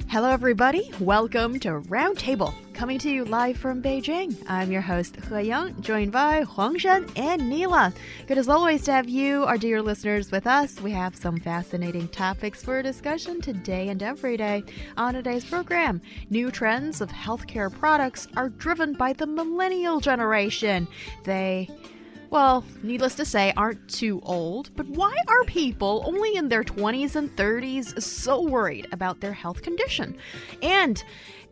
Hello, everybody. Welcome to Roundtable, coming to you live from Beijing. I'm your host, He Yang, joined by Huangshan and Nila. Good as always to have you, our dear listeners, with us. We have some fascinating topics for discussion today and every day. On today's program, new trends of healthcare products are driven by the millennial generation. Well, needless to say, aren't too old, but why are people only in their 20s and 30s so worried about their health condition? And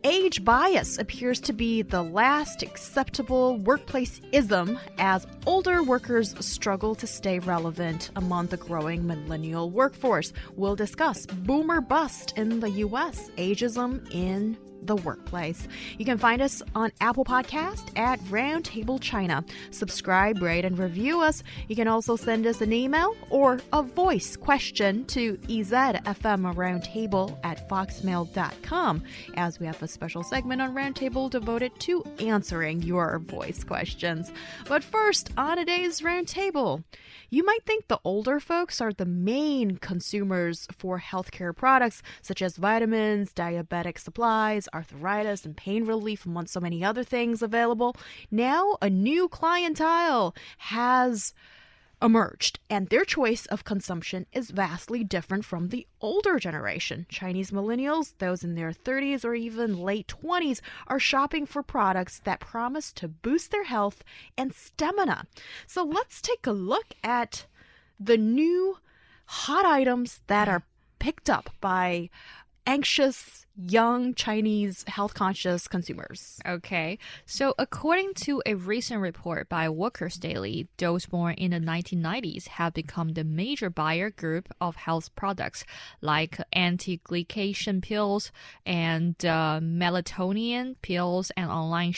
age bias appears to be the last acceptable workplace-ism as older workers struggle to stay relevant among the growing millennial workforce. We'll discuss boomer bust in the U.S., ageism in the workplace. You can find us on Apple Podcast at Roundtable China. Subscribe, rate, and review us. You can also send us an email or a voice question to ezfmroundtable@foxmail.com, as we have a special segment on Roundtable devoted to answering your voice questions. But first, on today's Roundtable, you might think the older folks are the main consumers for healthcare products, such as vitamins, diabetic supplies, arthritis, and pain relief, among so many other things available. Now, a new clientele has emerged, and their choice of consumption is vastly different from the older generation. Chinese millennials, those in their 30s or even late 20s, are shopping for products that promise to boost their health and stamina. So let's take a look at the new hot items that are picked up by anxious, young Chinese health-conscious consumers. Okay, so according to a recent report by Workers Daily, those born in the 1990s have become the major buyer group of health products like anti-glycation pills and melatonin pills and online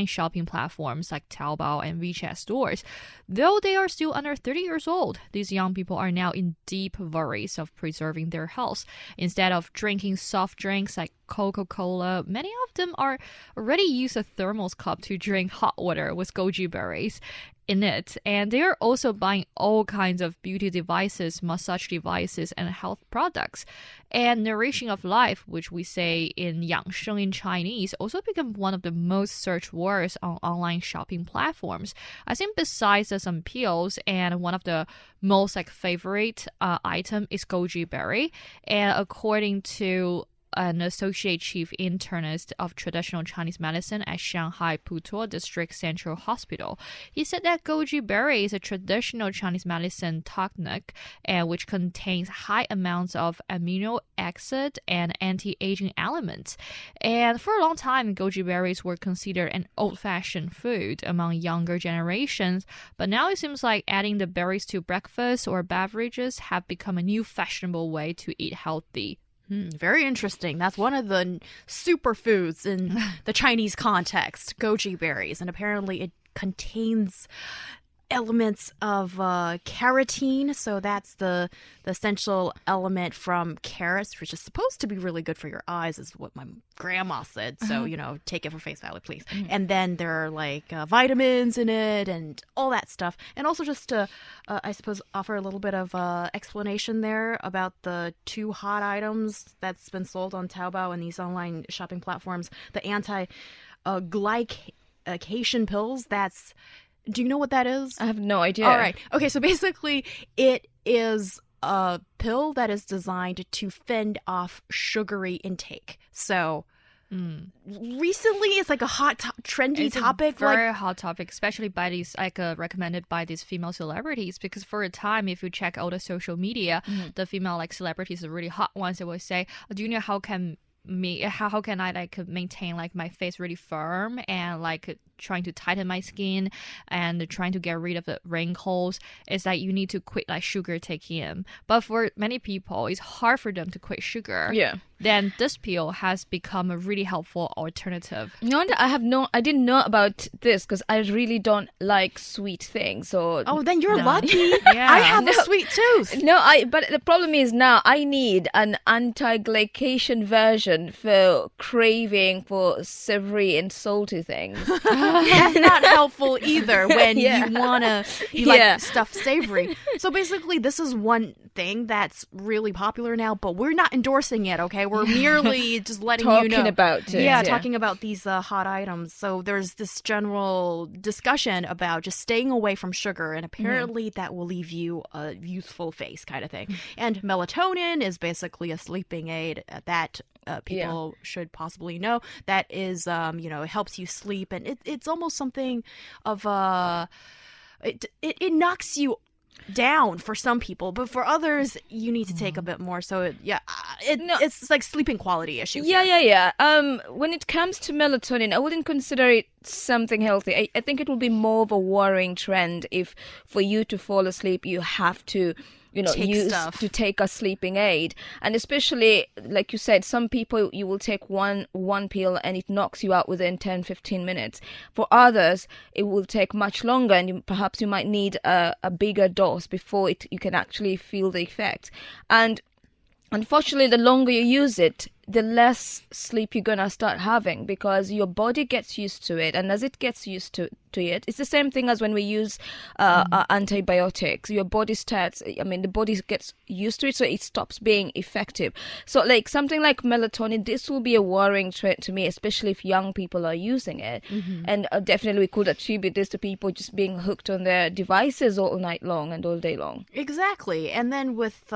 shopping platforms like Taobao and WeChat stores. Though they are still under 30 years old, these young people are now in deep worries of preserving their health. Instead of drinking soft drinks like Coca-Cola, many of them are already use a thermos cup to drink hot water with goji berries in it. And they are also buying all kinds of beauty devices, massage devices, and health products. And nourishing of life, which we say in 养生 in Chinese, also become one of the most searched words on online shopping platforms. I think besides some pills, and one of the most favorite item is goji berry. And according to an associate chief internist of traditional Chinese medicine at Shanghai Putuo District Central Hospital, he said that goji berry is a traditional Chinese medicine tonic, which contains high amounts of amino acid and anti-aging elements. And for a long time, goji berries were considered an old-fashioned food among younger generations, but now it seems like adding the berries to breakfast or beverages have become a new fashionable way to eat healthy. Very interesting. That's one of the superfoods in the Chinese context, goji berries. And apparently it contains elements of carotene. So that's the essential element from carrots, which is supposed to be really good for your eyes, is what my grandma said. So, take it for face value, please. And then there are vitamins in it and all that stuff. And also just to, I suppose, offer a little bit of explanation there about the two hot items that's been sold on Taobao and these online shopping platforms. The anti-glycation pills, do you know what that is? I have no idea. All right. Okay, so basically it is a pill that is designed to fend off sugary intake. So recently it's like a hot, trendy topic. It's a very hot topic, especially by these, recommended by these female celebrities. Because for a time, if you check all the social media, the female celebrities, the really hot ones, they will say, do you know how can I maintain my face really firm and trying to tighten my skin and trying to get rid of the wrinkles? It's you need to quit sugar taking. But for many people, it's hard for them to quit sugar. Yeah. Then this pill has become a really helpful alternative. No, I didn't know about this because I really don't like sweet things. So then you're lucky. Yeah. I have a sweet tooth. But the problem is now I need an anti-glycation version for craving for savory and salty things. That's not helpful either when you want to like stuff savory. So basically, this is one thing that's really popular now, but we're not endorsing it, okay? We're merely just letting you know. Talking about it. Yeah, talking about these hot items. So there's this general discussion about just staying away from sugar, and apparently that will leave you a youthful face kind of thing. And melatonin is basically a sleeping aid that people should possibly know. That is, it helps you sleep, and it's almost something of it knocks you down for some people, but for others you need to take a bit more. So it's like sleeping quality issue. When it comes to melatonin, I wouldn't consider it something healthy. I think it will be more of a worrying trend if for you to fall asleep you have to take a sleeping aid. And especially, like you said, some people, you will take one pill and it knocks you out within 10-15 minutes. For others, it will take much longer, and perhaps you might need a bigger dose before you can actually feel the effect. And unfortunately, the longer you use it, the less sleep you're gonna start having, because your body gets used to it, and as it gets used to it, it's the same thing as when we use antibiotics. Your body the body gets used to it, so it stops being effective. So like something like melatonin, this will be a worrying trend to me, especially if young people are using it. And definitely we could attribute this to people just being hooked on their devices all night long and all day long. Exactly. And then with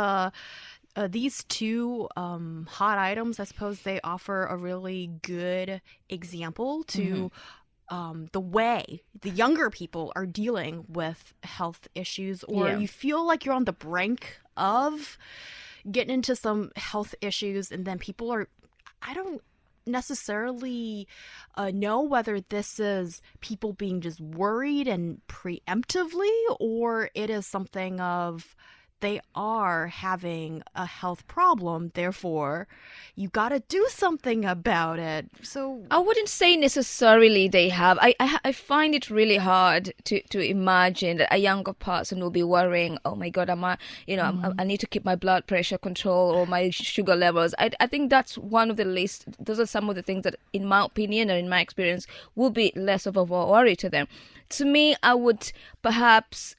these two hot items, I suppose they offer a really good example to the way the younger people are dealing with health issues, or you feel like you're on the brink of getting into some health issues, and then people are, I don't necessarily know whether this is people being just worried and preemptively, or it is something of they are having a health problem, therefore you got to do something about it. So I wouldn't say necessarily they have. I find it really hard to imagine that a younger person will be worrying, oh my God, I need to keep my blood pressure control or my sugar levels. I think that's one of the least, those are some of the things that, in my opinion or in my experience, will be less of a worry to them. To me, I would perhaps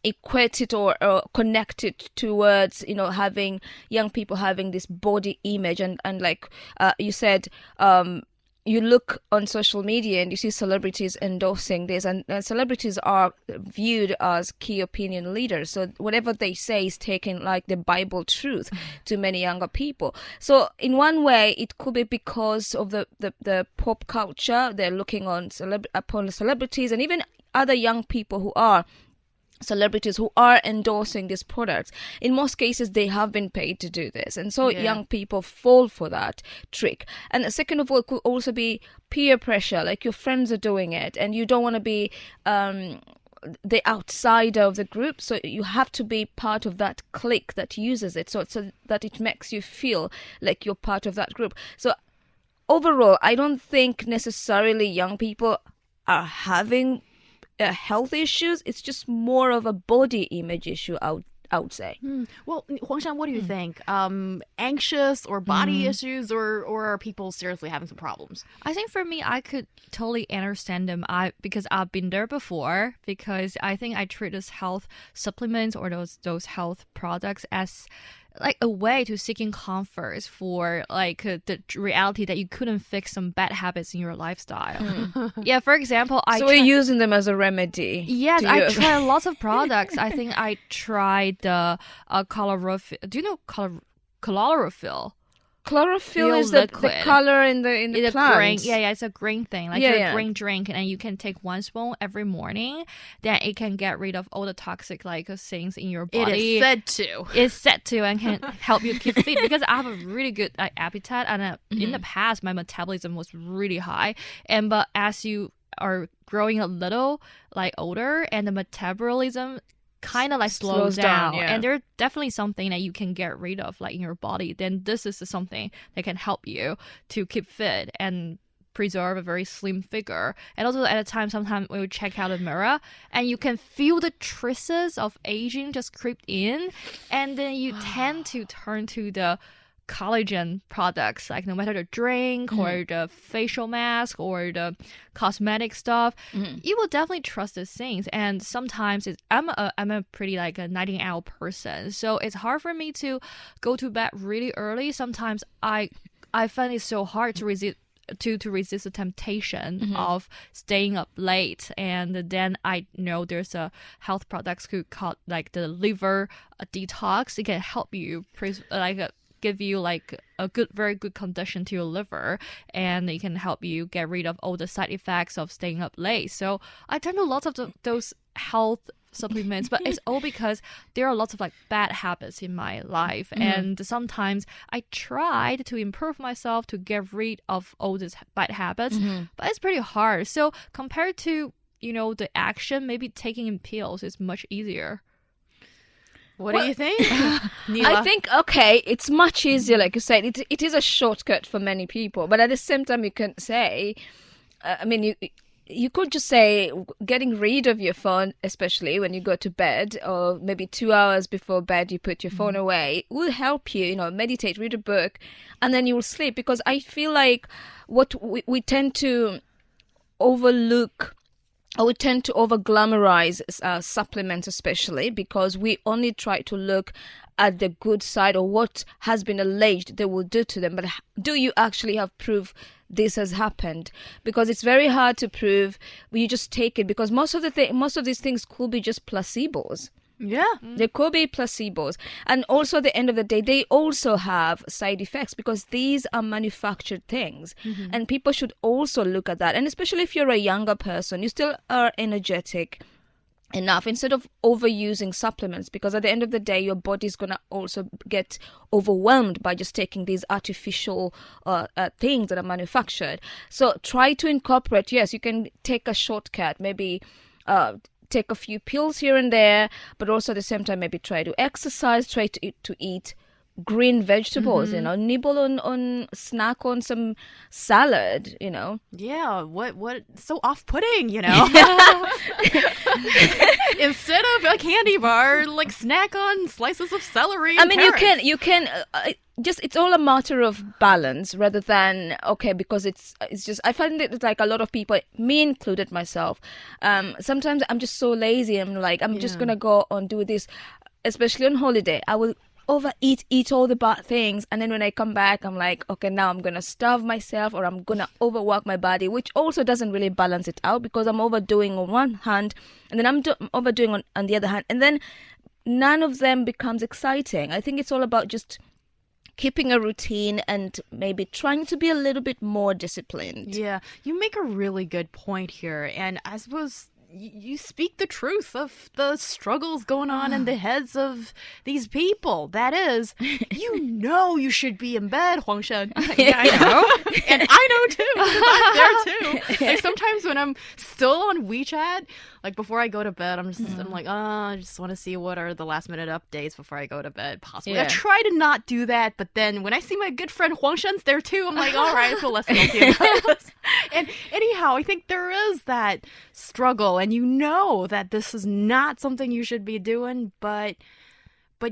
equate it or connect it towards having young people having this body image, and like you said, you look on social media and you see celebrities endorsing this, and celebrities are viewed as key opinion leaders, so whatever they say is taken like the Bible truth to many younger people. So in one way it could be because of the pop culture. They're looking on upon celebrities, and even other young people who are celebrities who are endorsing these products. In most cases, they have been paid to do this, and so young people fall for that trick. And second of all, it could also be peer pressure, like your friends are doing it and you don't want to be the outsider of the group, so you have to be part of that clique that uses it, so that it makes you feel like you're part of that group. So overall, I don't think necessarily young people are having health issues. It's just more of a body image issue, I would say. Well, Huangshan, what do you think? Anxious or body issues, or are people seriously having some problems? I think for me, I could totally understand them. Because I've been there before. Because I think I treat those health supplements or those health products as like a way to seeking comfort for like the reality that you couldn't fix some bad habits in your lifestyle. Yeah, for example, we're using them as a remedy. Yes, I tried lots of products. I think I tried the chlorophyll. Do you know chlorophyll? Chlorophyll is the color in the plants. Green, yeah, it's a green thing, like a green drink, and you can take 1 spoon every morning. Then it can get rid of all the toxic things in your body. It's said to, and can help you keep fit. Because I have a really good appetite, and in the past my metabolism was really high. But as you are growing a little older, and the metabolism kind of slows down, and there's definitely something that you can get rid of in your body, then this is something that can help you to keep fit and preserve a very slim figure. And also at a time, sometimes we would check out the mirror and you can feel the traces of aging just creep in, and then you tend to turn to the collagen products, like no matter the drink or the facial mask or the cosmetic stuff, you will definitely trust these things. And sometimes I'm a pretty like a nighting owl person, so it's hard for me to go to bed really early. Sometimes I find it so hard to resist the temptation of staying up late. And then I know there's a health products called like the liver detox. It can help you give you like a very good condition to your liver, and it can help you get rid of all the side effects of staying up late. So I tend to lots of those health supplements, but it's all because there are lots of like bad habits in my life, and sometimes I tried to improve myself to get rid of all these bad habits, but it's pretty hard. So compared to the action, maybe taking in pills is much easier. What do you think, Neela? I think, okay, it's much easier, like you said. It is a shortcut for many people, but at the same time, you can say, you could just say getting rid of your phone, especially when you go to bed, or maybe 2 hours before bed, you put your phone away, will help you, meditate, read a book, and then you will sleep. Because I feel like what we tend to overlook, or we tend to over-glamorize supplements, especially because we only try to look at the good side or what has been alleged they will do to them. But do you actually have proof this has happened? Because it's very hard to prove. You just take it, because most of these things could be just placebos. Yeah. They could be placebos. And also at the end of the day, they also have side effects, because these are manufactured things. And people should also look at that. And especially if you're a younger person, you still are energetic enough, instead of overusing supplements, because at the end of the day, your body's going to also get overwhelmed by just taking these artificial things that are manufactured. So try to incorporate, yes, you can take a shortcut, maybe take a few pills here and there, but also at the same time maybe try to exercise, try to eat green vegetables, nibble on snack on some salad, Yeah, what so off-putting, Instead of a candy bar, like snack on slices of celery and carrots. you can just, it's all a matter of balance rather than, okay, because it's just, I find it like a lot of people, me included myself, sometimes I'm just so lazy. I'm like, I'm just gonna go and do this, especially on holiday. I will eat all the bad things, and then when I come back, I'm like, okay, now I'm gonna starve myself, or I'm gonna overwork my body, which also doesn't really balance it out, because I'm overdoing on one hand, and then I'm overdoing on the other hand, and then none of them becomes exciting. I think it's all about just keeping a routine and maybe trying to be a little bit more disciplined. Yeah, you make a really good point here, and I suppose you speak the truth of the struggles going on in the heads of these people. That is, you should be in bed, Huangshan. Yeah, I know. And I know too, because I'm there too. Like sometimes when I'm still on WeChat, like before I go to bed, I'm like, I just want to see what are the last minute updates before I go to bed, possibly. I try to not do that, but then when I see my good friend Huangshan's there too, I'm like, all right, I feel less guilty about this. And anyhow, I think there is that struggle, and you know that this is not something you should be doing, but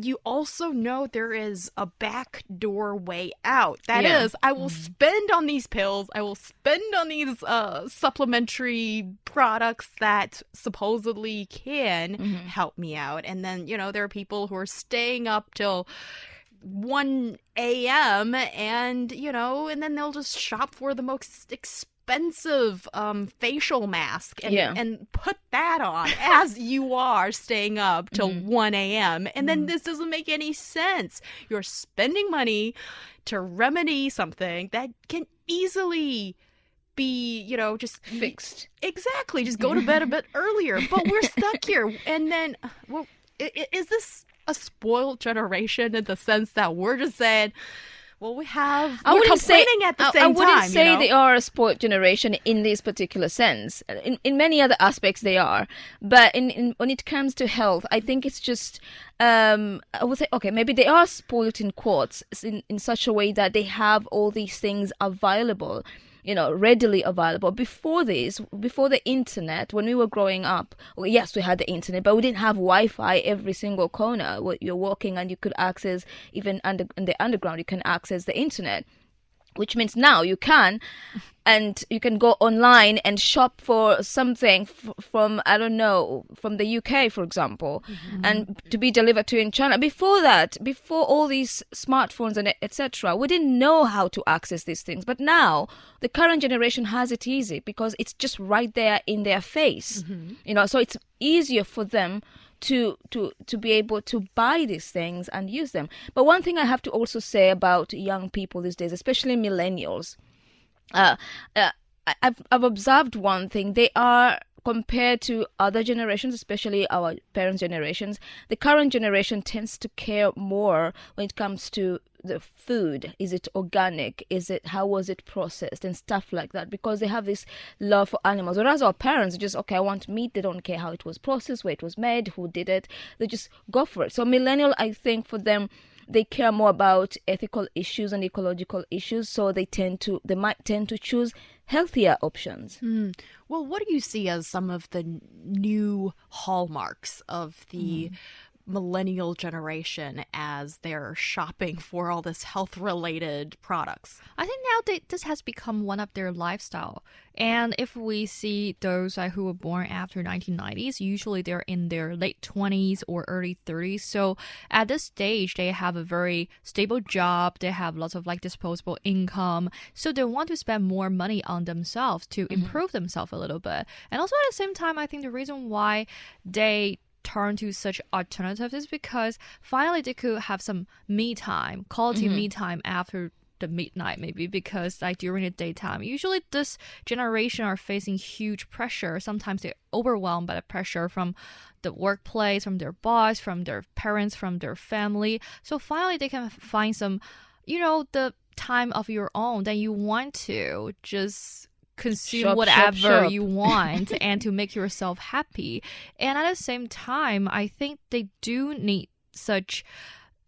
you also know there is a backdoor way out. That is, I will spend on these pills, I will spend on these supplementary products that supposedly can help me out. And then, there are people who are staying up till 1 a.m. and, and then they'll just shop for the most expensive facial mask and put that on as you are staying up till 1 a.m. And then this doesn't make any sense. You're spending money to remedy something that can easily be, just fixed. Exactly. Just go to bed a bit earlier. But we're stuck here. And then, well, is this a spoiled generation in the sense that we're just saying, well, we're complaining at the same time. I wouldn't say they are a spoiled generation in this particular sense. In many other aspects, they are. But when it comes to health, I think it's just, I would say, okay, maybe they are spoiled in quotes in such a way that they have all these things available. readily available. Before the internet, when we were growing up, well, yes, we had the internet, but we didn't have Wi-Fi every single corner. You're walking and you could access, even in the underground, you can access the internet. Which means now you can, and you can go online and shop for something from, I don't know, from the UK, for example, and to be delivered to you in China. Before that, before all these smartphones and etc., we didn't know how to access these things. But now the current generation has it easy because it's just right there in their face, so it's easier for them to be able to buy these things and use them. But one thing I have to also say about young people these days, especially millennials, I've observed one thing. They are, compared to other generations, especially our parents' generations, the current generation tends to care more when it comes to the food. Is it organic? How was it processed and stuff like that? Because they have this love for animals. Whereas our parents are just, okay, I want meat. They don't care how it was processed, where it was made, who did it. They just go for it. So millennial, I think for them, they care more about ethical issues and ecological issues. So they might tend to choose healthier options. Well, what do you see as some of the new hallmarks of the millennial generation as they're shopping for all this health-related products? I think now this has become one of their lifestyle. And if we see those who were born after 1990s, usually they're in their late 20s or early 30s. So at this stage, they have a very stable job. They have lots of disposable income. So they want to spend more money on themselves to improve themselves a little bit. And also at the same time, I think the reason why they turn to such alternatives is because finally they could have some me time, quality me time after the midnight, maybe, because during the daytime, usually this generation are facing huge pressure. Sometimes they're overwhelmed by the pressure from the workplace, from their boss, from their parents, from their family. So finally they can find some, the time of your own that you want to just consume whatever you want and to make yourself happy. And at the same time, I think they do need such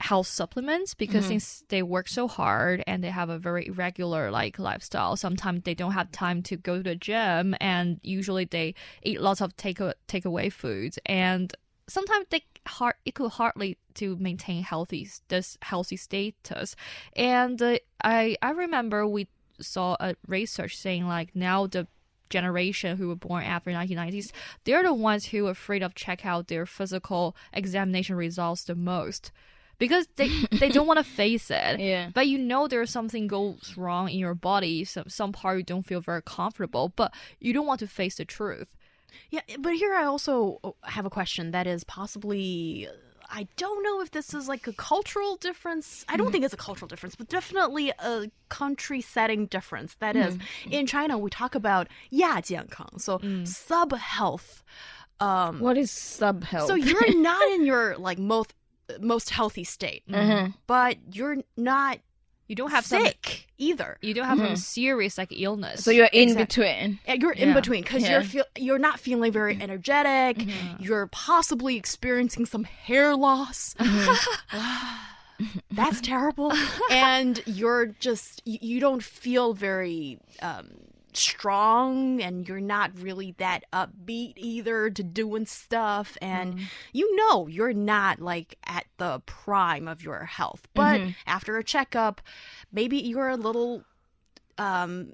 health supplements because since they work so hard and they have a very irregular lifestyle, sometimes they don't have time to go to the gym, and usually they eat lots of takeaway foods, and sometimes it could hardly to maintain healthy status. And I remember we saw a research saying now the generation who were born after 1990s, they're the ones who are afraid of check out their physical examination results the most because they don't want to face it. Yeah. But there's something goes wrong in your body, some part you don't feel very comfortable, but you don't want to face the truth. Yeah, but here I also have a question that is possibly, I don't know if this is a cultural difference. I don't think it's a cultural difference, but definitely a country setting difference. That is, in China, we talk about 亚健康, so sub-health. What is sub-health? So you're not in your most healthy state, but you're not You don't have sick either. You don't have some serious illness. So you're in between. Yeah, you're in between because you're not feeling very energetic. You're possibly experiencing some hair loss. That's terrible. And you don't feel very strong, and you're not really that upbeat either to doing stuff, and you're not at the prime of your health, but after a checkup maybe you're a little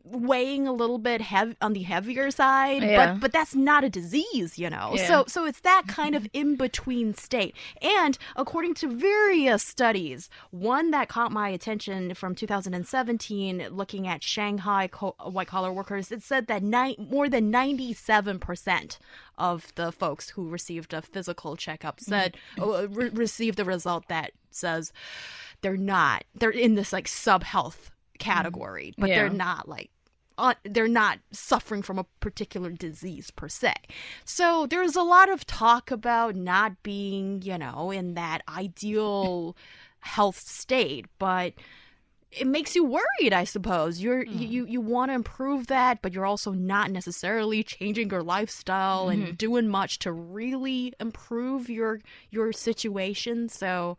weighing a little bit on the heavier side, but that's not a disease, so it's that kind of in-between state. And according to various studies, one that caught my attention from 2017 looking at Shanghai white-collar workers, it said that more than 97% of the folks who received a physical checkup said received the result that says they're in this sub-health category, but they're not suffering from a particular disease per se. So there's a lot of talk about not being, in that ideal health state, but it makes you worried, I suppose. You want to improve that, but you're also not necessarily changing your lifestyle and doing much to really improve your situation. So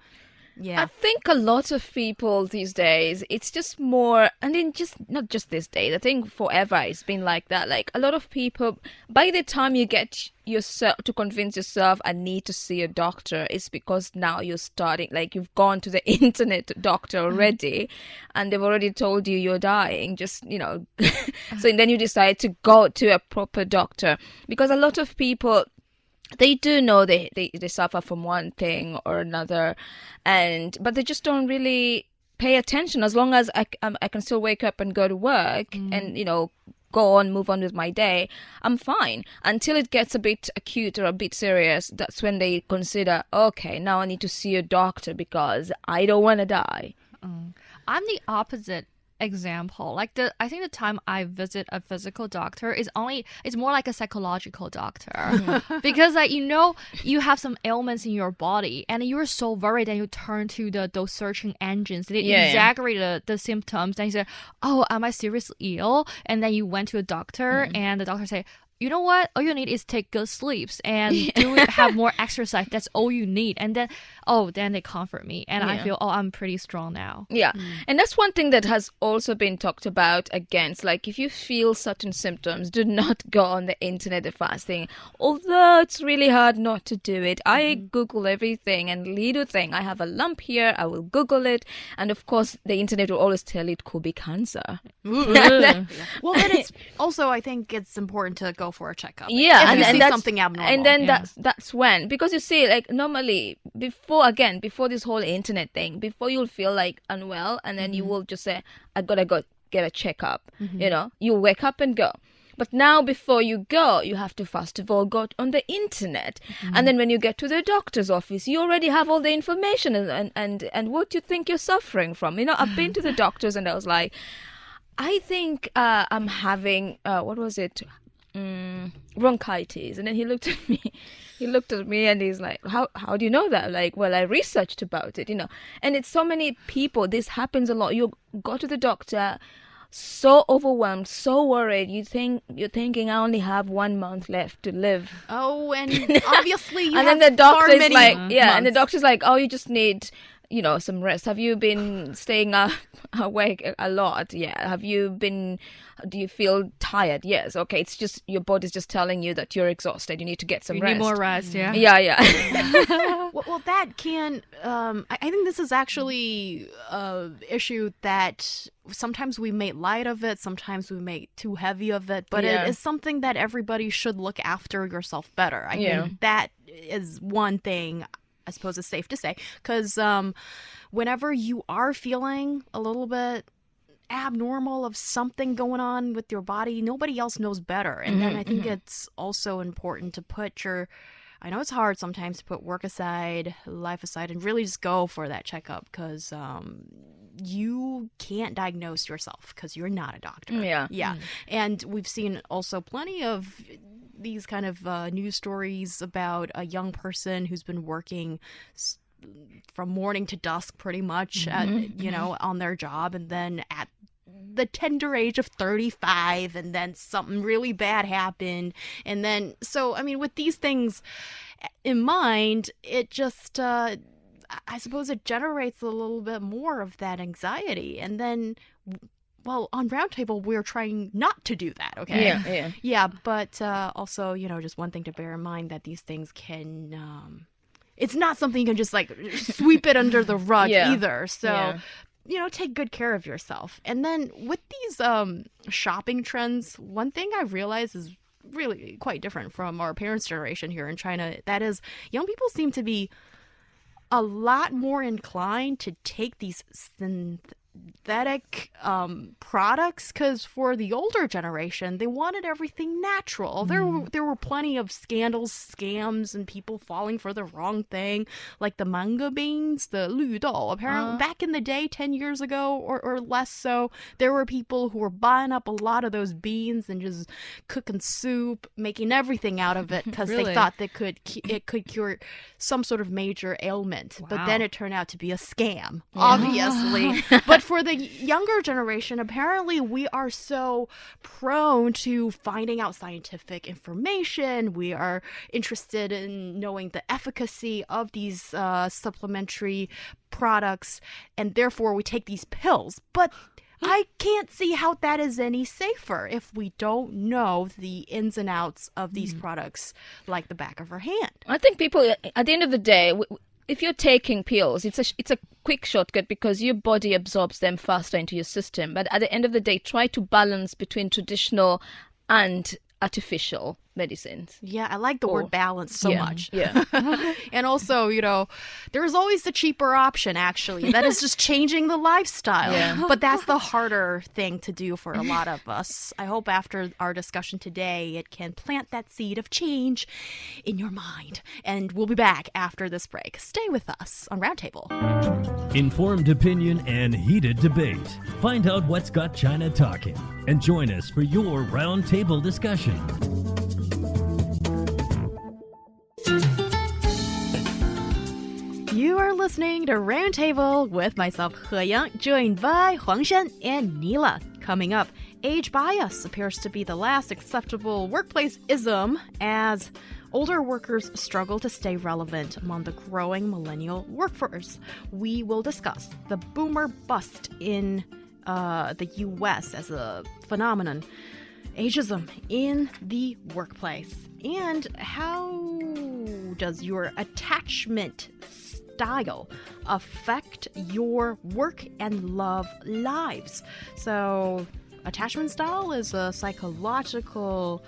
Yeah. I think a lot of people these days, it's just more, and then just not just these days, I think forever it's been like that. Like a lot of people, by the time you get yourself to convince yourself I need to see a doctor, it's because now you're starting, like you've gone to the internet doctor already and they've already told you you're dying, just, so then you decide to go to a proper doctor, because a lot of people, they do know they suffer from one thing or another, but they just don't really pay attention. As long as I can still wake up and go to work and go on, move on with my day, I'm fine. Until it gets a bit acute or a bit serious, that's when they consider, okay, now I need to see a doctor because I don't want to die. I'm the opposite example. Like I think the time I visit a physical doctor is it's more like a psychological doctor because you have some ailments in your body and you're so worried that you turn to those searching engines. They exaggerate the symptoms and you say, oh, am I seriously ill? And then you went to a doctor and the doctor say, you know what? All you need is take good sleeps and have more exercise. That's all you need. And then, then they comfort me. And I feel, I'm pretty strong now. Yeah. And that's one thing that has also been talked about against. Like, if you feel certain symptoms, do not go on the internet the first thing. Although it's really hard not to do it. I Google everything and little thing. I have a lump here. I will Google it. And of course, the internet will always tell you it could be cancer. Well, then it's also, I think it's important to go for a checkup. Yeah, if you see something abnormal. And then that's when, because you see, like normally before this whole internet thing, before you'll feel like unwell, and then you will just say, I gotta go get a checkup. You wake up and go. But now before you go, you have to first of all go on the internet. And then when you get to the doctor's office, you already have all the information and what you think you're suffering from. I've been to the doctors and I was like, I think I'm having, what was it? Bronchitis. And then he looked at me and he's like, how do you know that? Like, well, I researched about it, and it's so many people, this happens a lot. You go to the doctor so overwhelmed, so worried, you're thinking I only have 1 month left to live. Oh, and obviously you and have then the doctor's many like months. and the doctor's like, oh, you just need some rest. Have you been staying awake a lot? Yeah. Do you feel tired? Yes. Okay. It's just your body's just telling you that you're exhausted. You need to get some rest. You need more rest, yeah. Yeah. Well, that can, I think this is actually an issue that sometimes we make light of it, sometimes we make too heavy of it, but it is something that everybody should look after yourself better. I think that is one thing I suppose it's safe to say, because whenever you are feeling a little bit abnormal of something going on with your body, nobody else knows better. And then I think it's also important to put I know it's hard sometimes to put work aside, life aside, and really just go for that checkup, because you can't diagnose yourself because you're not a doctor. Yeah. And we've seen also plenty of these kind of news stories about a young person who's been working from morning to dusk pretty much on their job, and then at the tender age of 35, and then something really bad happened. And then, so, I mean, with these things in mind, it just, I suppose it generates a little bit more of that anxiety. And then, well, on Roundtable, we're trying not to do that, okay? Yeah, but also, just one thing to bear in mind, that these things can, it's not something you can just, like, sweep it under the rug either. So, take good care of yourself. And then with these shopping trends, one thing I realized is really quite different from our parents' generation here in China. That is, young people seem to be a lot more inclined to take these synthetic products, because for the older generation, they wanted everything natural. There were plenty of scandals, scams, and people falling for the wrong thing, like the manga beans, the Lü Dou. Apparently, back in the day, 10 years ago or less so, there were people who were buying up a lot of those beans and just cooking soup, making everything out of it, because they thought it could cure some sort of major ailment. But then it turned out to be a scam, obviously. But for the younger generation, apparently we are so prone to finding out scientific information. We are interested in knowing the efficacy of these supplementary products, and therefore we take these pills. But I can't see how that is any safer if we don't know the ins and outs of these products like the back of our hand. I think people, at the end of the day, if you're taking pills, it's a quick shortcut because your body absorbs them faster into your system. But at the end of the day, try to balance between traditional and artificial medicines. Yeah, I like the word balance so much. Yeah. And also, there's always the cheaper option, actually. That is just changing the lifestyle. Yeah. But that's the harder thing to do for a lot of us. I hope after our discussion today, it can plant that seed of change in your mind. And we'll be back after this break. Stay with us on Roundtable. Informed opinion and heated debate. Find out what's got China talking. And join us for your Roundtable discussion. You are listening to Roundtable with myself, He Yang, joined by Huangshan and Nila. Coming up, age bias appears to be the last acceptable workplace ism as older workers struggle to stay relevant among the growing millennial workforce. We will discuss the boomer bust in the U.S. as a phenomenon, ageism in the workplace, and how does your attachment style affect your work and love lives? So, attachment style is a psychological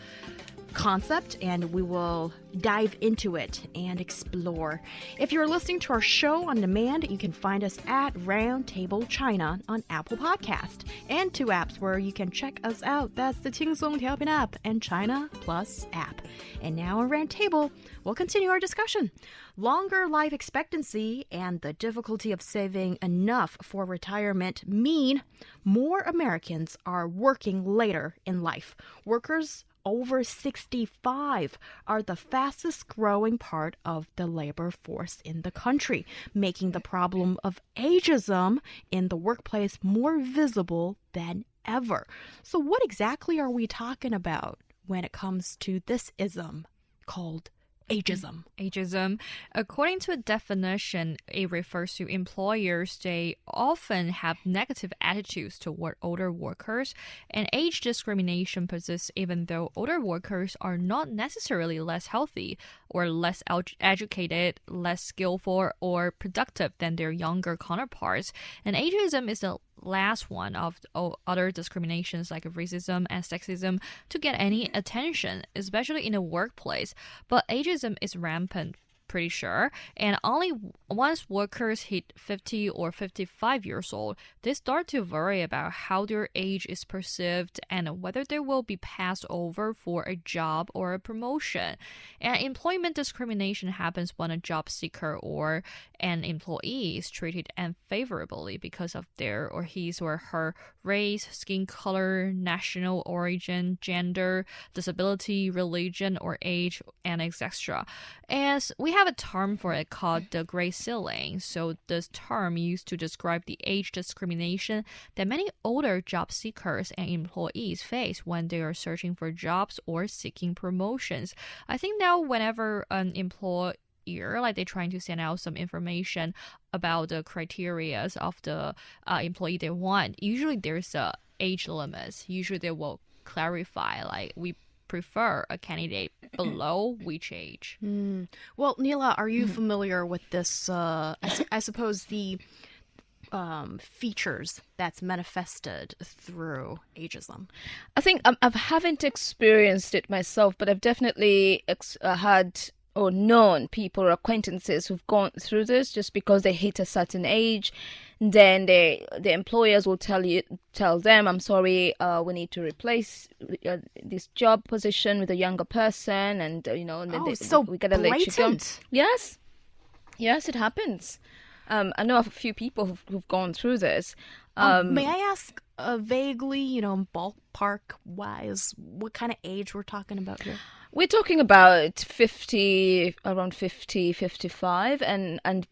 concept, and we will dive into it and explore. If you're listening to our show on demand, you can find us at Roundtable China on Apple Podcast, and 2 apps where you can check us out. That's the Qingsong Tiaopin app and China Plus app. And now on Roundtable, we'll continue our discussion. Longer life expectancy and the difficulty of saving enough for retirement mean more Americans are working later in life. Workers over 65 are the fastest growing part of the labor force in the country, making the problem of ageism in the workplace more visible than ever. So what exactly are we talking about when it comes to this ism called ageism? Ageism. According to a definition, it refers to employers. They often have negative attitudes toward older workers, and age discrimination persists even though older workers are not necessarily less healthy or less educated, less skillful, or productive than their younger counterparts. And ageism is the last one of other discriminations like racism and sexism to get any attention, especially in the workplace. But ageism is rampant, pretty sure, and only once workers hit 50 or 55 years old, they start to worry about how their age is perceived and whether they will be passed over for a job or a promotion. And employment discrimination happens when a job seeker or an employee is treated unfavorably because of their or his or her race, skin color, national origin, gender, disability, religion, or age, and etc. And we have a term for it called the gray ceiling. So this term used to describe the age discrimination that many older job seekers and employees face when they are searching for jobs or seeking promotions. I think now whenever an employer, like they're trying to send out some information about the criteria of the employee they want, usually there's a age limit. Usually they will clarify, like, we prefer a candidate below which age. Well, Nila, are you familiar with this, I suppose, the features that's manifested through ageism? I think I haven't experienced it myself, but I've definitely had or known people or acquaintances who've gone through this just because they hit a certain age. Then the employers will tell them, I'm sorry, we need to replace this job position with a younger person, and and then we gotta let you go. Yes, it happens. I know of a few people who've gone through this. May I ask vaguely, ballpark wise, what kind of age we're talking about here? We're talking about 50, around 50, 55, and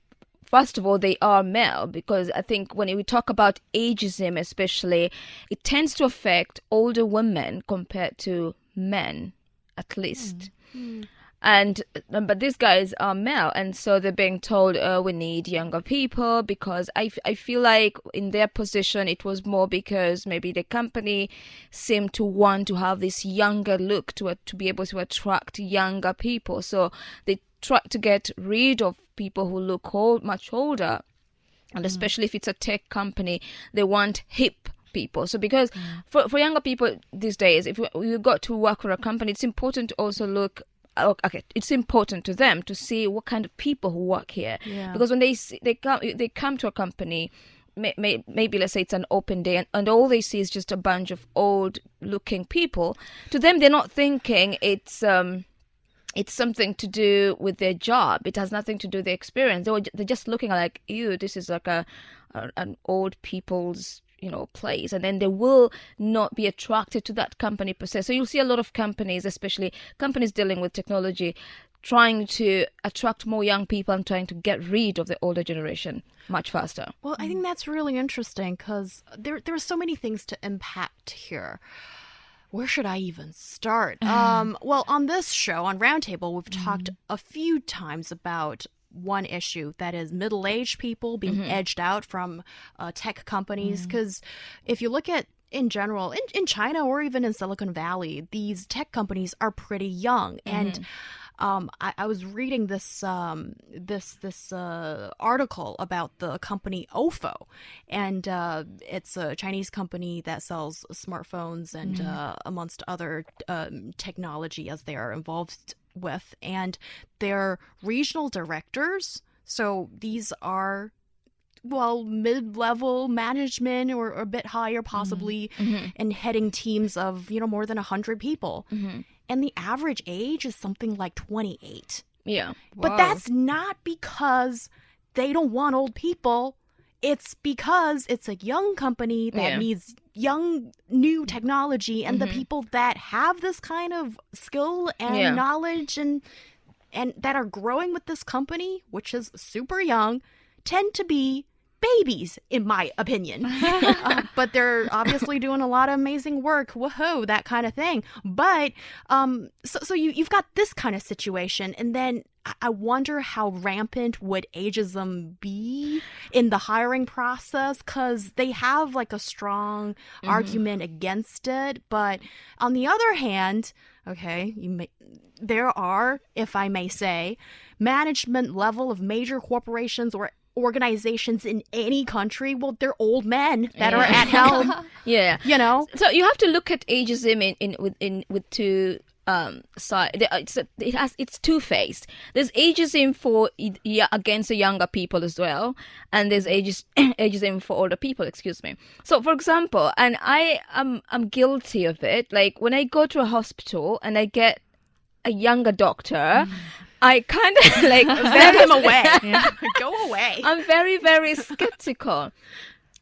first of all, they are male, because I think when we talk about ageism especially, it tends to affect older women compared to men, at least. And but these guys are male, and so they're being told, we need younger people, because I feel like in their position it was more because maybe the company seemed to want to have this younger look to be able to attract younger people. So they try to get rid of people who look much older, and especially if it's a tech company, they want hip people. So because for younger people these days, if you got to work for a company, it's important to also look. Okay, it's important to them to see what kind of people who work here, because when they come to a company, maybe let's say it's an open day, and all they see is just a bunch of old looking people. To them, they're not thinking it's something to do with their job. It has nothing to do with their experience. They're just looking like, ew, this is like an old people's place, and then they will not be attracted to that company per se. So you'll see a lot of companies, especially companies dealing with technology, trying to attract more young people and trying to get rid of the older generation much faster. Well, I think that's really interesting, because there are so many things to impact here. Where should I even start? Well, on this show, on Roundtable, we've talked a few times about one issue, that is middle-aged people being edged out from tech companies, because if you look at in general in China or even in Silicon Valley, these tech companies are pretty young. And I was reading this article about the company OFO, and it's a Chinese company that sells smartphones and amongst other technology as they are involved with, and their regional directors. So these are, well, mid-level management or a bit higher possibly, and heading teams of, more than 100 people. And the average age is something like 28. Yeah. But that's not because they don't want old people. It's because it's a young company that needs young, new technology, and the people that have this kind of skill and knowledge and that are growing with this company, which is super young, tend to be babies, in my opinion. But they're obviously doing a lot of amazing work. Woohoo, that kind of thing. But so you've got this kind of situation, and then I wonder how rampant would ageism be in the hiring process, because they have like a strong argument against it. But on the other hand, okay, there are, if I may say, management level of major corporations or organizations in any country. Well, they're old men that are at helm. So you have to look at ageism with two side. It's two-faced. There's ageism for against the younger people as well, and there's ageism for older people. Excuse me. So, for example, and I'm guilty of it. Like when I go to a hospital and I get a younger doctor, I kind of like send him away. Go away. I'm very, very skeptical.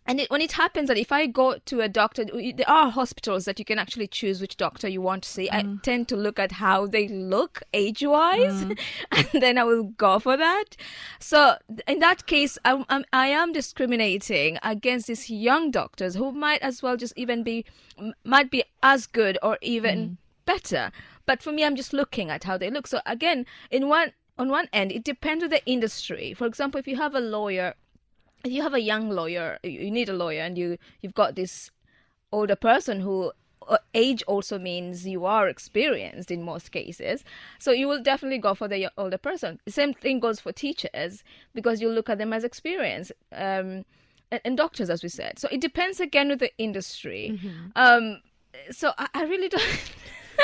And when it happens that if I go to a doctor, there are hospitals that you can actually choose which doctor you want to see. I tend to look at how they look age-wise, and then I will go for that. So in that case, I am discriminating against these young doctors who might as well just might be as good or even better. But for me, I'm just looking at how they look. So again, on one end, it depends on the industry. For example, if you have a lawyer, if you have a young lawyer, you need a lawyer, and you've got this older person who age also means you are experienced in most cases. So you will definitely go for the older person. The same thing goes for teachers, because you look at them as experienced. And doctors, as we said. So it depends again with the industry. So I really don't...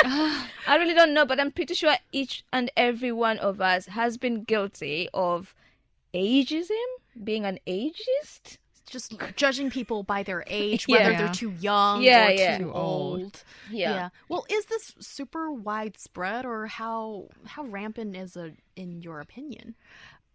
I really don't know, but I'm pretty sure each and every one of us has been guilty of ageism, being an ageist. Just judging people by their age, whether they're too young or too old. Yeah. Well, is this super widespread, or how rampant is it in your opinion?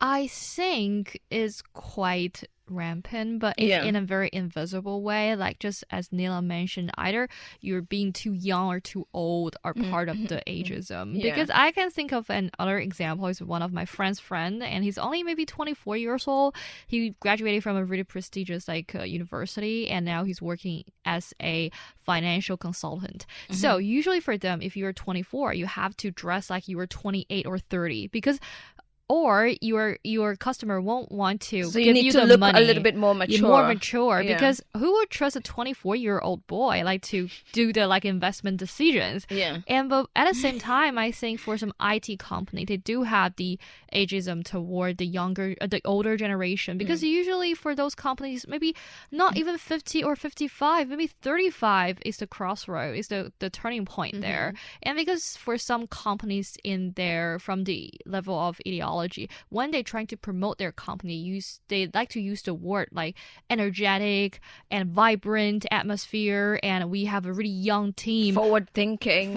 I think it's quite rampant, but it's in a very invisible way. Like just as Nila mentioned, either you're being too young or too old are part of the ageism. Yeah. Because I can think of another example is one of my friend's friend, and he's only maybe 24 years old. He graduated from a really prestigious university, and now he's working as a financial consultant. So usually for them, if you're 24, you have to dress like you were 28 or 30 because or your customer won't want to So give you need you to the look money. a little bit more mature. More mature, Yeah. because who would trust a 24-year-old boy to do the investment decisions? Yeah. But at the same time, I think for some IT company, they do have the ageism toward the older generation, because usually for those companies, maybe not even 50 or 55, maybe 35 is the crossroad, is the turning point there. And because for some companies from the level of ideology, when they're trying to promote their company, they like to use the word like energetic and vibrant atmosphere, and we have a really young team, Forward thinking.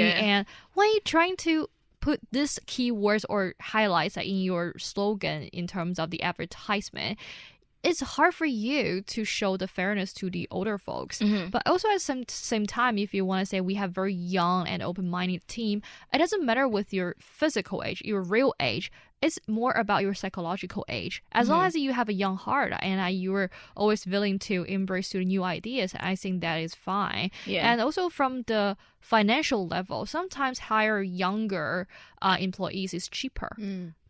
And when you're trying to put these keywords or highlights in your slogan in terms of the advertisement, it's hard for you to show the fairness to the older folks. But also at the same time, if you want to say we have very young and open-minded team, it doesn't matter with your physical age, your real age. It's more about your psychological age. As long as you have a young heart and you're always willing to embrace the new ideas, I think that is fine. Yeah. And also from the financial level, sometimes hire younger employees is cheaper.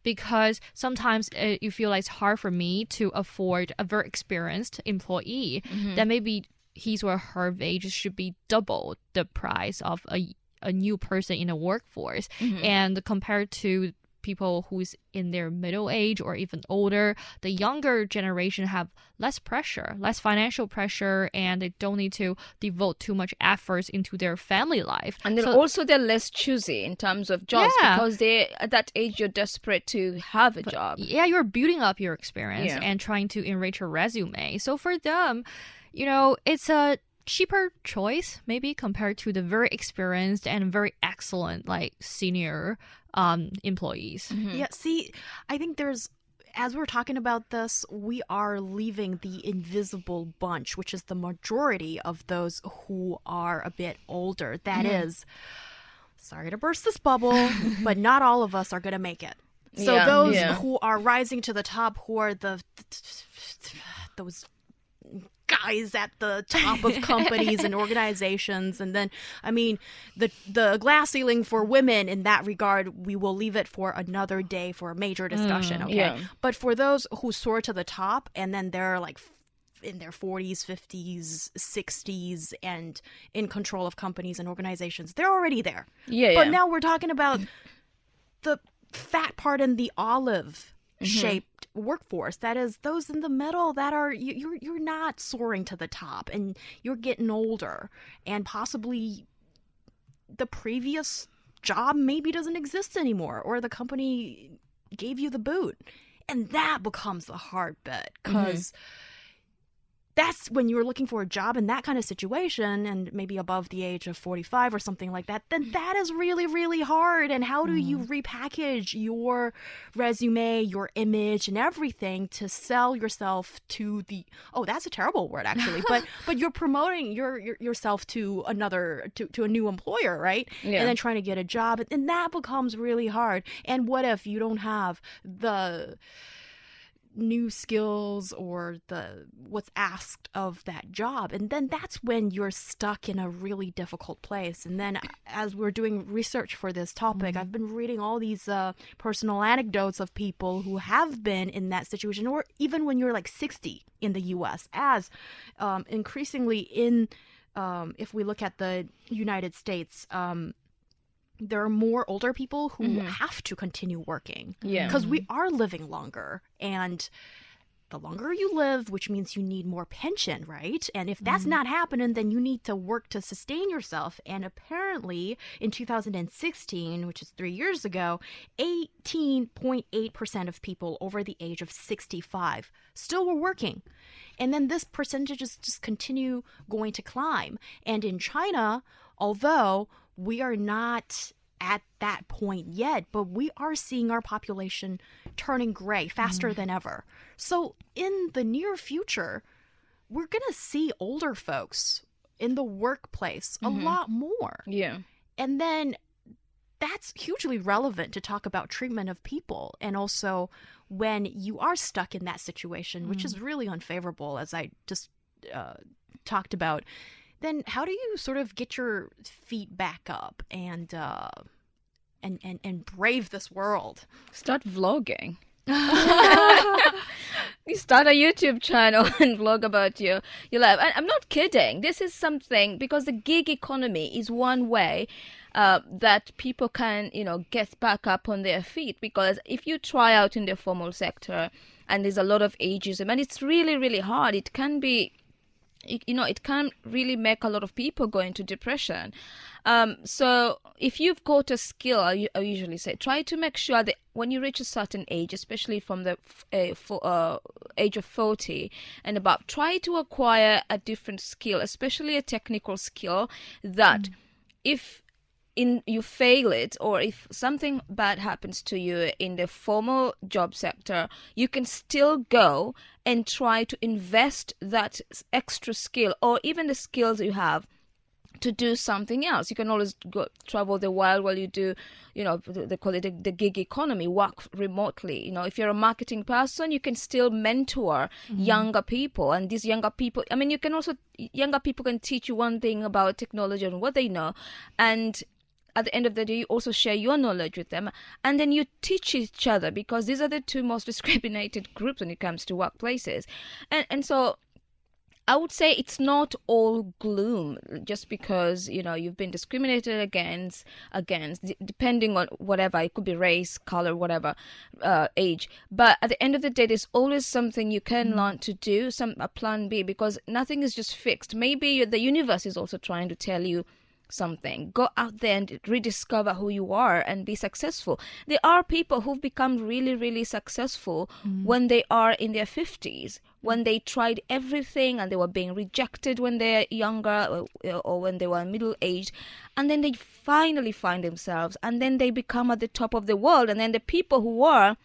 Because sometimes you feel like it's hard for me to afford a very experienced employee that maybe his or her wage should be double the price of a new person in the workforce. And compared to people who's in their middle age or even older, the younger generation have less pressure, less financial pressure, and they don't need to devote too much efforts into their family life. And then also they're less choosy in terms of jobs, because at that age you're desperate to have a job. Yeah, you're building up your experience and trying to enrich your resume. So for them, it's a cheaper choice maybe compared to the very experienced and very excellent senior employees. Yeah, see, I think as we're talking about this, we are leaving the invisible bunch, which is the majority of those who are a bit older. That is, sorry to burst this bubble, but not all of us are going to make it. So those who are rising to the top, who are those guys at the top of companies and organizations, and then the glass ceiling for women in that regard, we will leave it for another day for a major discussion. But for those who soar to the top and then they're in their 40s, 50s, 60s and in control of companies and organizations, they're already there. But now we're talking about the fat part in the olive shaped workforce, that is those in the middle that are you're not soaring to the top and you're getting older, and possibly the previous job maybe doesn't exist anymore, or the company gave you the boot, and that becomes the hard bit, because that's when you're looking for a job in that kind of situation and maybe above the age of 45 or something like that, then that is really, really hard. And how do you repackage your resume, your image and everything to sell yourself to that's a terrible word actually, but you're promoting yourself to to a new employer, right? And then trying to get a job, and that becomes really hard. And what if you don't have the new skills or what's asked of that job, and then that's when you're stuck in a really difficult place. And then as we're doing research for this topic, I've been reading all these personal anecdotes of people who have been in that situation, or even when you're 60 in the US, as increasingly if we look at the United States, there are more older people who have to continue working because we are living longer, and the longer you live, which means you need more pension, right? And if that's not happening, then you need to work to sustain yourself. And apparently in 2016, which is 3 years ago, 18.8% of people over the age of 65 still were working. And then this percentage is just continue going to climb. And in China, although we are not at that point yet, but we are seeing our population turning gray faster than ever. So in the near future, we're going to see older folks in the workplace a lot more. Yeah. And then that's hugely relevant to talk about treatment of people. And also when you are stuck in that situation, which is really unfavorable, as I just talked about, then how do you sort of get your feet back up and brave this world? Start vlogging. You start a YouTube channel and vlog about your life. I'm not kidding. This is something, because the gig economy is one way that people can, get back up on their feet. Because if you try out in the formal sector and there's a lot of ageism, and it's really, really hard, it can be, it can really make a lot of people go into depression. So if you've got a skill, I usually say, try to make sure that when you reach a certain age, especially from the age of 40 and above, try to acquire a different skill, especially a technical skill that if you fail it, or if something bad happens to you in the formal job sector, you can still go and try to invest that extra skill, or even the skills you have, to do something else. You can always go travel the world while you do, they call it the gig economy, work remotely. If you're a marketing person, you can still mentor younger people. And these younger people, younger people can teach you one thing about technology and what they know. And at the end of the day, you also share your knowledge with them. And then you teach each other, because these are the two most discriminated groups when it comes to workplaces. And so I would say it's not all gloom just because, you've been discriminated against, depending on whatever. It could be race, color, whatever, age. But at the end of the day, there's always something you can learn to do, a plan B, because nothing is just fixed. Maybe the universe is also trying to tell you something. Go out there and rediscover who you are and be successful. There are people who've become really, really successful when they are in their 50s, when they tried everything and they were being rejected when they're younger or when they were middle-aged, and then they finally find themselves, and then they become at the top of the world. And then the people who were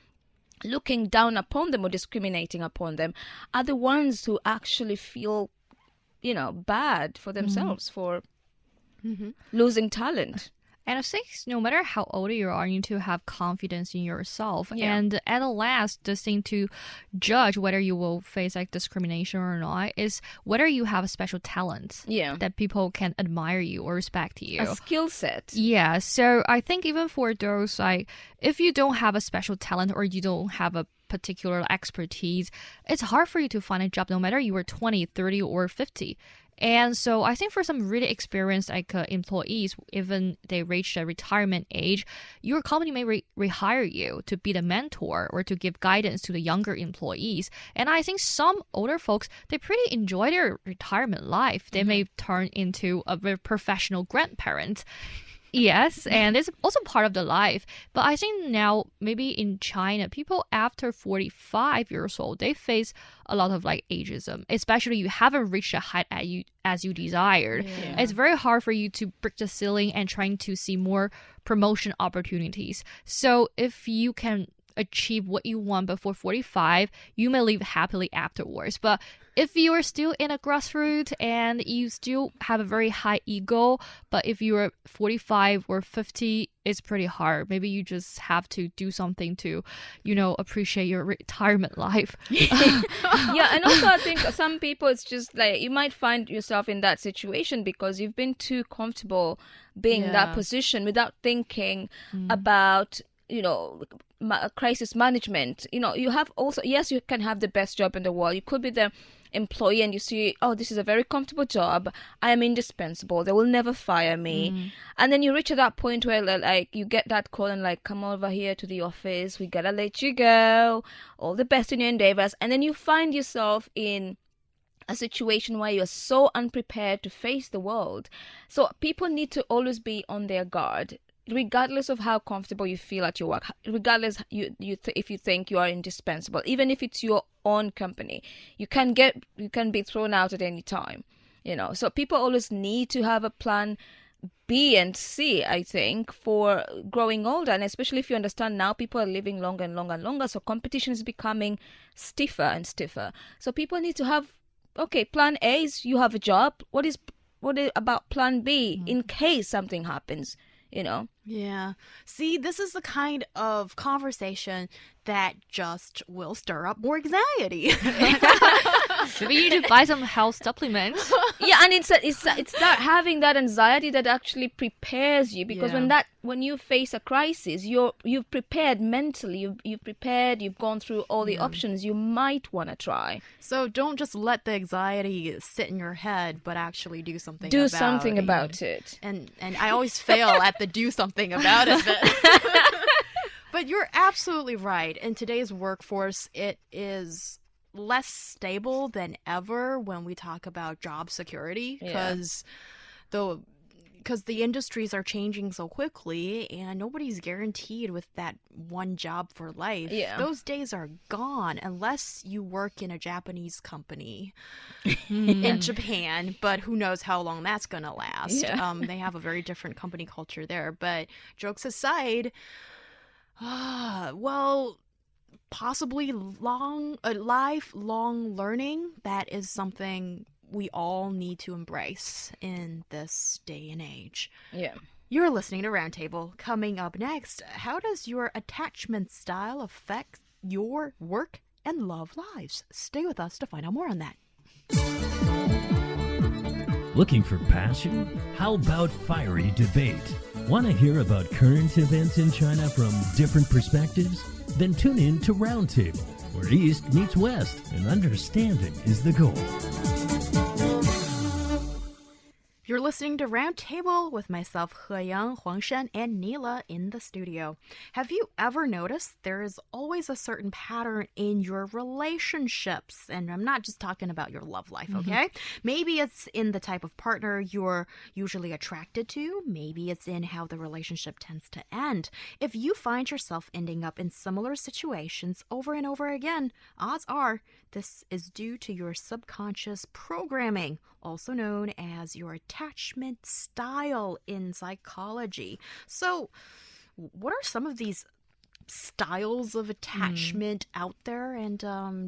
looking down upon them or discriminating upon them are the ones who actually feel, bad for themselves for losing talent. And I think no matter how old you are, you need to have confidence in yourself. Yeah. And at the last, the thing to judge whether you will face discrimination or not is whether you have a special talent that people can admire you or respect you. A skill set. Yeah. So I think even for those, if you don't have a special talent or you don't have a particular expertise, it's hard for you to find a job no matter you are 20, 30, or 50. And so I think for some really experienced employees, even they reach the retirement age, your company may rehire you to be the mentor or to give guidance to the younger employees. And I think some older folks, they pretty enjoy their retirement life. They may turn into a very professional grandparent. Yes, and it's also part of the life. But I think now, maybe in China, people after 45 years old, they face a lot of ageism, especially you haven't reached a height as you desired. Yeah. It's very hard for you to break the ceiling and trying to see more promotion opportunities. So if you can achieve what you want before 45, you may live happily afterwards. But if you are still in a grassroots and you still have a very high ego, but if you are 45 or 50, it's pretty hard. Maybe you just have to do something to, appreciate your retirement life. Yeah, and also I think some people, it's just you might find yourself in that situation because you've been too comfortable being in that position without thinking about, crisis management. You have also, yes, you can have the best job in the world. You could be the employee and you see, oh, this is a very comfortable job. I am indispensable. They will never fire me. And then you reach at that point where you get that call and come over here to the office. We gotta let you go. All the best in your endeavors. And then you find yourself in a situation where you're so unprepared to face the world. So people need to always be on their guard, regardless of how comfortable you feel at your work, regardless if you think you are indispensable, even if it's your own company, you can be thrown out at any time. So people always need to have a plan B and C, I think, for growing older. And especially if you understand now people are living longer and longer and longer. So competition is becoming stiffer and stiffer. So people need to have, okay, plan A is you have a job. What is about plan B in case something happens, you know? Yeah. See, this is the kind of conversation that just will stir up more anxiety. Maybe you need to buy some health supplements. Yeah, and it's that having that anxiety that actually prepares you, because when you face a crisis, you've prepared mentally, you've prepared, you've gone through all the options you might want to try. So don't just let the anxiety sit in your head, but actually do something about it. And I always fail at the do something about it. But you're absolutely right. In today's workforce, it is less stable than ever when we talk about job security, because the industries are changing so quickly and nobody's guaranteed with that one job for life. Yeah. Those days are gone unless you work in a Japanese company in Japan, but who knows how long that's going to last. Yeah. They have a very different company culture there. But jokes aside, well, possibly lifelong learning, that is something we all need to embrace in this day and age. Yeah. You're listening to Roundtable. Coming up next, how does your attachment style affect your work and love lives? Stay with us to find out more on that. Looking for passion? How about fiery debate? Want to hear about current events in China from different perspectives? Then tune in to Roundtable, where East meets West and understanding is the goal. You're listening to Roundtable with myself, He Yang, Huang Shen, and Neela in the studio. Have you ever noticed there is always a certain pattern in your relationships? And I'm not just talking about your love life, okay? Maybe it's in the type of partner you're usually attracted to. Maybe it's in how the relationship tends to end. If you find yourself ending up in similar situations over and over again, odds are this is due to your subconscious programming, also known as your attachment style in psychology. So, what are some of these styles of attachment out there, and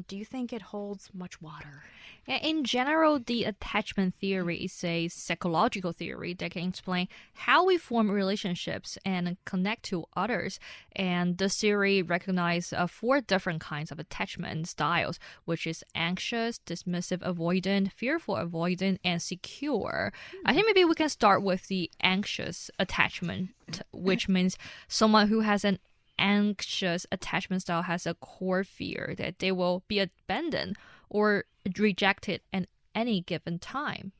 do you think it holds much water? In general, the attachment theory is a psychological theory that can explain how we form relationships and connect to others. And the theory recognizes 4 different kinds of attachment styles, which is anxious, dismissive, avoidant, fearful, avoidant, and secure. I think maybe we can start with the anxious attachment, which means someone who has an anxious attachment style has a core fear that they will be abandoned or rejected at any given time.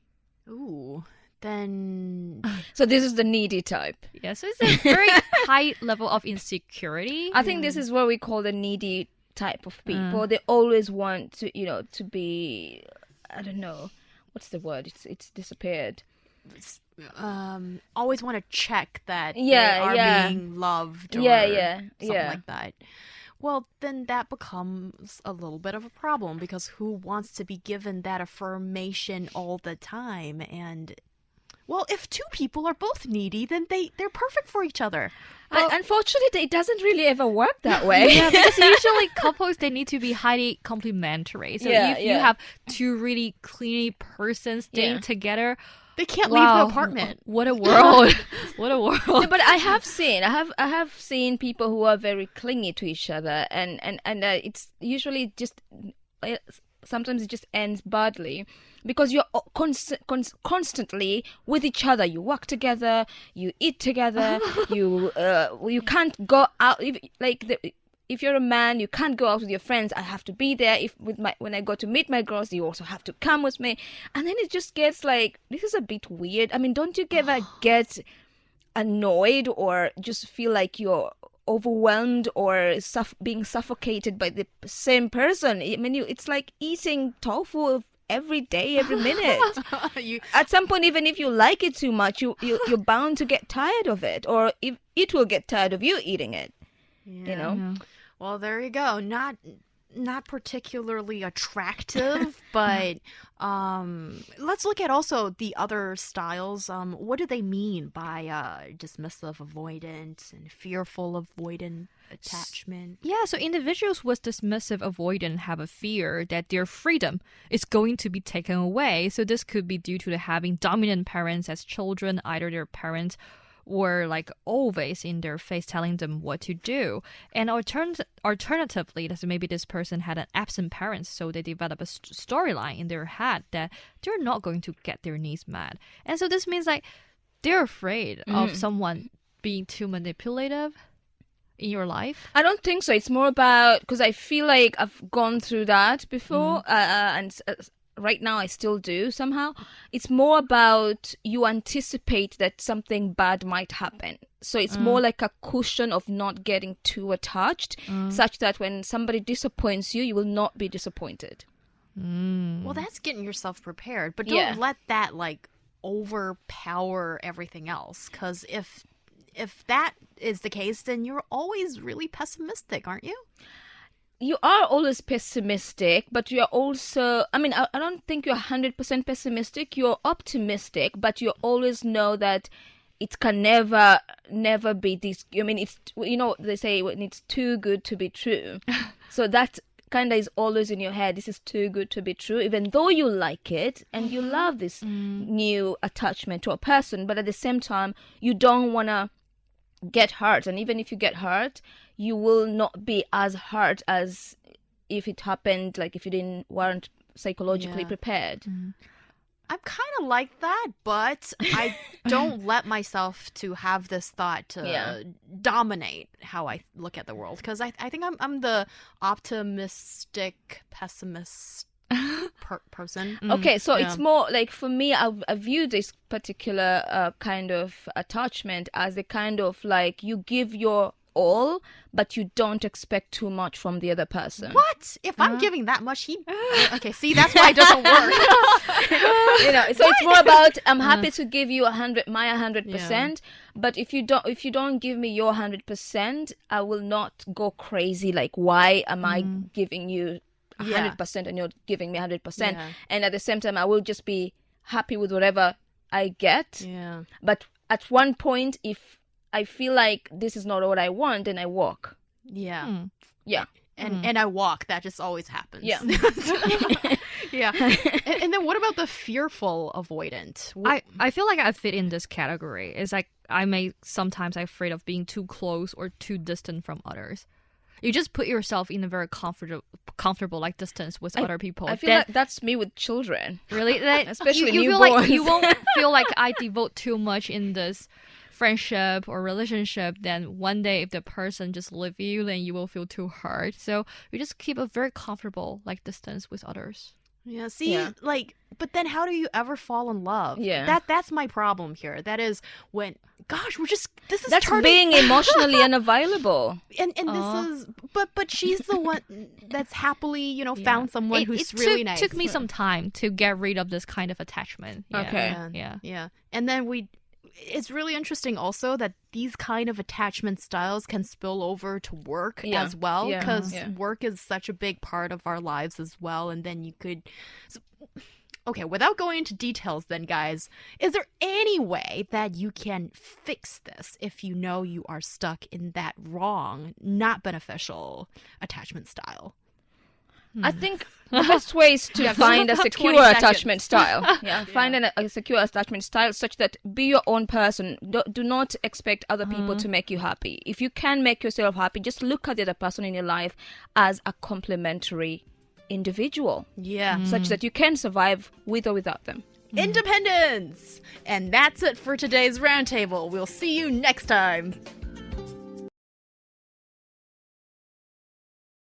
Ooh, then... So this is the needy type. Yeah, so it's a very high level of insecurity. I think this is what we call the needy type of people. They always want to, to be, I don't know, what's the word? It's disappeared. Always want to check that they are being loved or something like that. Well, then that becomes a little bit of a problem, because who wants to be given that affirmation all the time? And, well, if 2 people are both needy, then they're perfect for each other. Well, unfortunately, it doesn't really ever work that way. Yeah, because usually couples, they need to be highly complementary. So if you have 2 really clingy persons staying together, they can't leave the apartment. What a world! What a world! No, but I have seen people who are very clingy to each other, and it's usually just sometimes it just ends badly because you're constantly with each other. You work together, you eat together, you can't go out. If you're a man, you can't go out with your friends. I have to be there. When I go to meet my girls, you also have to come with me. And then it just gets like, this is a bit weird. I mean, don't you ever get annoyed or just feel like you're overwhelmed or being suffocated by the same person? I mean, it's like eating tofu every day, every minute. At some point, even if you like it too much, you're bound to get tired of it, or if it will get tired of you eating it. Yeah. Well, there you go. Not not particularly attractive, but let's look at also the other styles. What do they mean by dismissive, avoidant, and fearful avoidant attachment? Yeah, so individuals with dismissive avoidant have a fear that their freedom is going to be taken away. So this could be due to having dominant parents as children, either their parents or like always in their face telling them what to do. And alternatively, maybe this person had an absent parent, so they develop a storyline in their head that they're not going to get their needs met. And so this means like they're afraid of someone being too manipulative in your life. I don't think so. It's more about, because I feel like I've gone through that before, and right now I still do somehow. It's more about you anticipate that something bad might happen. So it's more like a cushion of not getting too attached, such that when somebody disappoints you, you will not be disappointed. Well, that's getting yourself prepared, but don't let that like overpower everything else. Because if that is the case, then you're always really pessimistic, aren't you? You are always pessimistic, but you're also, I mean, I don't think you're 100% pessimistic. You're optimistic, but you always know that it can never be this. I mean, it's, you know, they say when it's too good to be true. So that kind of is always in your head. This is too good to be true, even though you like it and you love this new attachment to a person. But at the same time, you don't want to get hurt. And even if you get hurt, you will not be as hurt as if it happened, like if you weren't psychologically prepared. I'm kind of like that, but I don't let myself to have this thought to dominate how I look at the world, because I think I'm the optimistic pessimist person. Okay, so it's more like, for me, I view this particular kind of attachment as a kind of like you give your all, but you don't expect too much from the other person. What? If I'm giving that much, okay, see, that's why it doesn't work. You know, so it's more about, I'm happy to give you 100%, but if you don't give me your 100%, I will not go crazy. Like, why am I giving you 100% and you're giving me 100%? And at the same time, I will just be happy with whatever I get. But at one point, if I feel like this is not what I want, then I walk. And I walk. That just always happens. And then what about the fearful avoidant? I feel like I fit in this category. It's like I may sometimes afraid of being too close or too distant from others. You just put yourself in a very comfortable like distance with other people. I feel like that's me with children. Really? Especially you feel newborns. like you won't feel like I devote too much in this friendship or relationship, then one day if the person just leave you, then you will feel too hurt. So you just keep a very comfortable like distance with others. Like, but then how do you ever fall in love? That's my problem here. That is when, gosh, that's being emotionally unavailable. And this is, but she's the one that's happily, found someone who's really nice. It took me some time to get rid of this kind of attachment. And then it's really interesting also that these kind of attachment styles can spill over to work as well, because work is such a big part of our lives as well. And then you could... Okay, without going into details then, guys, is there any way that you can fix this if you know you are stuck in that wrong, not beneficial attachment style? I think the best way is to find a secure attachment style. Find a secure attachment style such that be your own person. Do not expect other people to make you happy. If you can make yourself happy, just look at the other person in your life as a complementary individual. Such that you can survive with or without them. Independence! And that's it for today's roundtable. We'll see you next time.